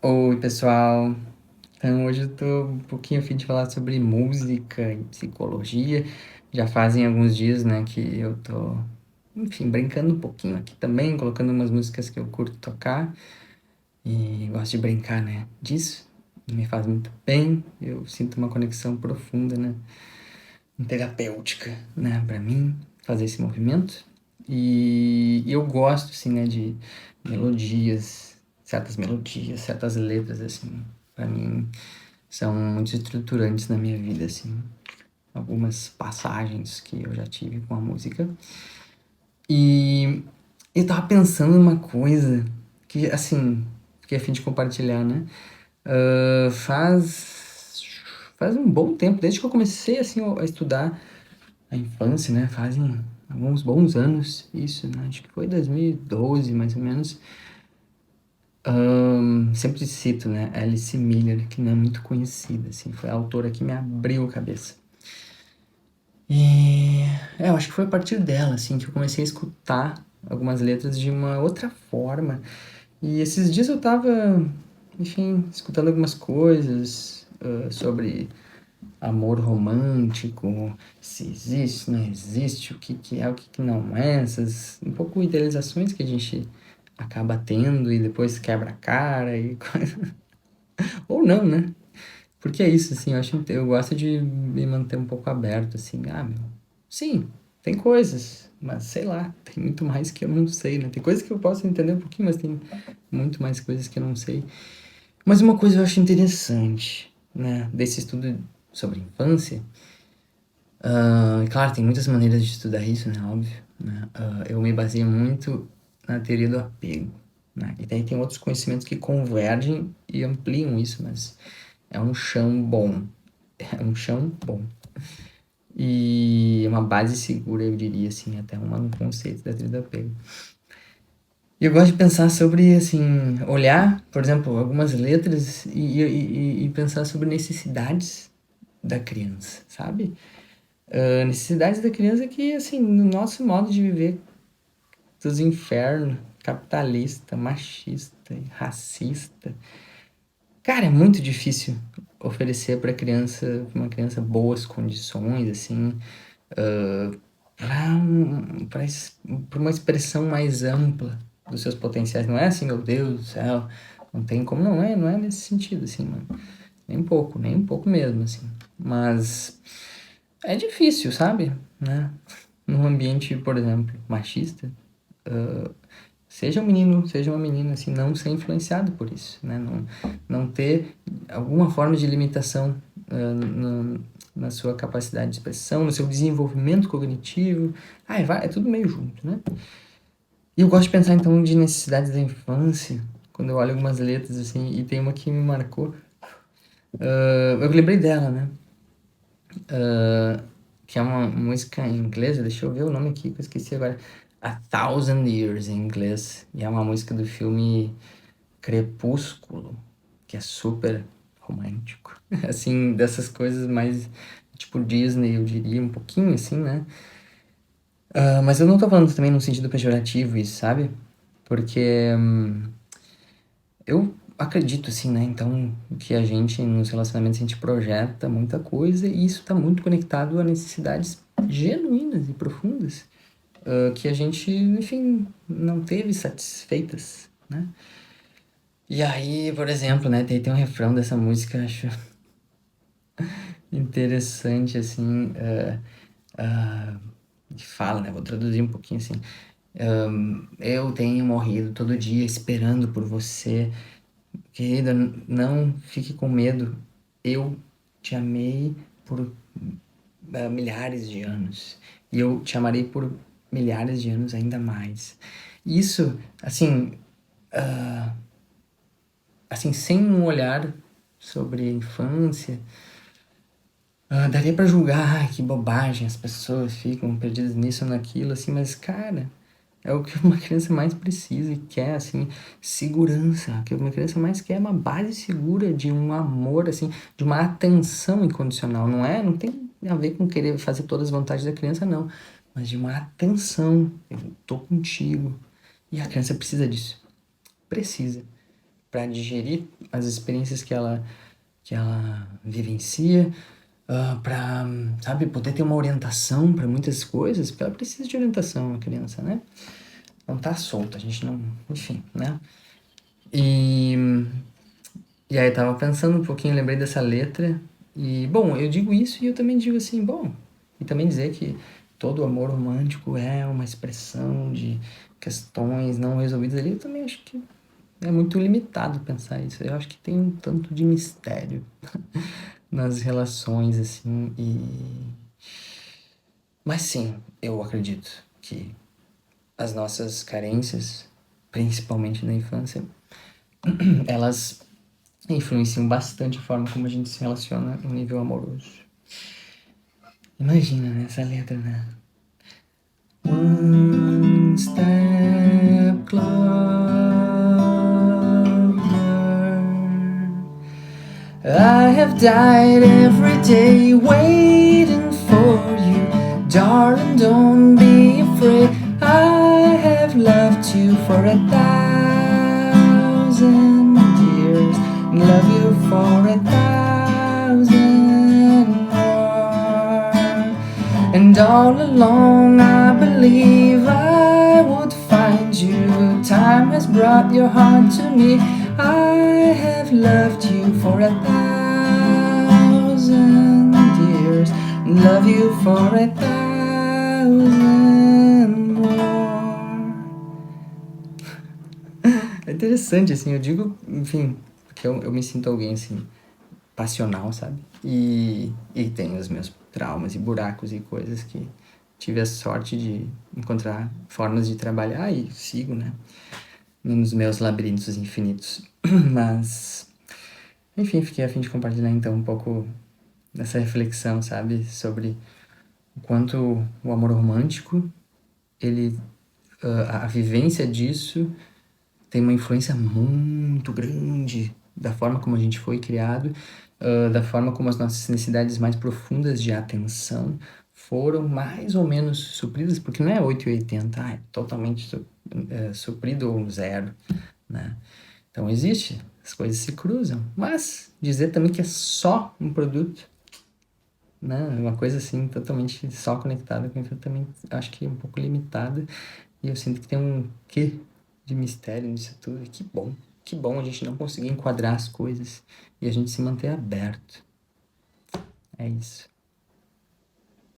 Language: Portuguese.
Oi, pessoal. Então, hoje eu tô um pouquinho a fim de falar sobre música e psicologia. Já fazem alguns dias, né, que eu tô, enfim, brincando um pouquinho aqui também, colocando umas músicas que eu curto tocar e gosto de brincar, né, disso. Me faz muito bem, eu sinto uma conexão profunda, né, terapêutica, né, pra mim, fazer esse movimento. E eu gosto, assim, né, de melodias, certas letras, assim, pra mim são muito estruturantes na minha vida, assim. Algumas passagens que eu já tive com a música. E eu tava pensando numa coisa que, assim, fiquei a fim de compartilhar, né? Faz um bom tempo, desde que eu comecei, assim, a estudar a infância, né? Fazem alguns bons anos isso, né? Acho que foi 2012, mais ou menos. Sempre cito, né? Alice Miller, que não é muito conhecida, assim. Foi a autora que me abriu a cabeça. E eu acho que foi a partir dela, assim, que eu comecei a escutar algumas letras de uma outra forma. E esses dias eu tava, enfim, escutando algumas coisas sobre amor romântico, se existe, se não existe, o que que é, o que que não é, essas um pouco idealizações que a gente acaba tendo e depois quebra a cara e ou não, né? Porque é isso, assim, eu gosto de me manter um pouco aberto, assim, meu, sim, tem coisas, mas sei lá, tem muito mais que eu não sei, né? Tem coisas que eu posso entender um pouquinho, mas tem muito mais coisas que eu não sei. Mas uma coisa eu acho interessante, né, desse estudo sobre infância, claro, tem muitas maneiras de estudar isso, né, óbvio, né? Eu me baseio muito na teoria do apego, né? E daí tem outros conhecimentos que convergem e ampliam isso, mas é um chão bom. É um chão bom. E uma base segura, eu diria, assim, até um conceito da teoria do apego. E eu gosto de pensar sobre, assim, olhar, por exemplo, algumas letras e pensar sobre necessidades da criança, sabe? Necessidades da criança que, assim, no nosso modo de viver dos infernos, capitalista, machista, racista, cara, é muito difícil oferecer para criança, uma criança boas condições, assim, para uma expressão mais ampla dos seus potenciais. Não é assim, meu Deus do céu, não tem como, não é nesse sentido, assim, mano. Nem um pouco mesmo, assim. Mas é difícil, sabe? Né? Num ambiente, por exemplo, machista, seja um menino, seja uma menina, assim, não ser influenciado por isso, né? Não ter alguma forma de limitação na sua capacidade de expressão, no seu desenvolvimento cognitivo. É tudo meio junto, né? E eu gosto de pensar, então, de necessidades da infância, quando eu olho algumas letras, assim, e tem uma que me marcou. Eu lembrei dela, né? Que é uma música em inglês, deixa eu ver o nome aqui, que eu esqueci agora. A Thousand Years, em inglês. E é uma música do filme Crepúsculo, que é super romântico. Assim, dessas coisas mais tipo Disney, eu diria, um pouquinho assim, né? Mas eu não tô falando também num sentido pejorativo isso, sabe? Porque eu acredito, assim, né? Então, que a gente, nos relacionamentos, a gente projeta muita coisa e isso tá muito conectado a necessidades genuínas e profundas que a gente, enfim, não teve satisfeitas, né? E aí, por exemplo, né, tem um refrão dessa música, eu acho interessante, assim, que fala, né, vou traduzir um pouquinho assim, eu tenho morrido todo dia esperando por você, querida, não fique com medo, eu te amei por milhares de anos, e eu te amarei por milhares de anos ainda mais. Isso, assim, sem um olhar sobre a infância, daria pra julgar, que bobagem, as pessoas ficam perdidas nisso ou naquilo, assim, mas, cara, é o que uma criança mais precisa e quer, assim, segurança. O que uma criança mais quer é uma base segura de um amor, assim, de uma atenção incondicional. Não tem a ver com querer fazer todas as vontades da criança, não, mas de uma atenção. Eu tô contigo. E a criança precisa disso. Precisa. para digerir as experiências que ela vivencia, para, sabe, poder ter uma orientação para muitas coisas, porque ela precisa de orientação, a criança, né? Não tá solta, a gente não, enfim, né? E, e aí eu tava pensando um pouquinho, lembrei dessa letra, e, bom, eu digo isso e eu também digo assim, bom, e também dizer que todo amor romântico é uma expressão de questões não resolvidas ali, eu também acho que é muito limitado pensar isso. Eu acho que tem um tanto de mistério nas relações, assim, e... Mas sim, eu acredito que as nossas carências, principalmente na infância, elas influenciam bastante a forma como a gente se relaciona no nível amoroso. Imagina, né, essa letra, né? One step closer. I have died every day waiting for you. Darling, don't be afraid. I have loved you for 1,000 years. And love you for 1,000 more. And all along I believe I would find you. Time has brought your heart to me. I have loved you for 1,000 years. And love you for 1,000 more. É interessante, assim, eu digo, enfim, porque eu me sinto alguém, assim, passional, sabe? E tenho os meus traumas e buracos e coisas que tive a sorte de encontrar formas de trabalhar e sigo, né? Nos meus labirintos infinitos. Mas, enfim, fiquei a fim de compartilhar então um pouco dessa reflexão, sabe? Sobre o quanto o amor romântico, ele, a vivência disso tem uma influência muito grande da forma como a gente foi criado, da forma como as nossas necessidades mais profundas de atenção foram mais ou menos supridas, porque não é 8 e 80, é totalmente suprido ou zero, né? Então existe, as coisas se cruzam, mas dizer também que é só um produto, né? Uma coisa assim, totalmente só conectada com isso, eu também acho que é um pouco limitada, e eu sinto que tem um quê de mistério nisso tudo, e que bom a gente não conseguir enquadrar as coisas e a gente se manter aberto. É isso.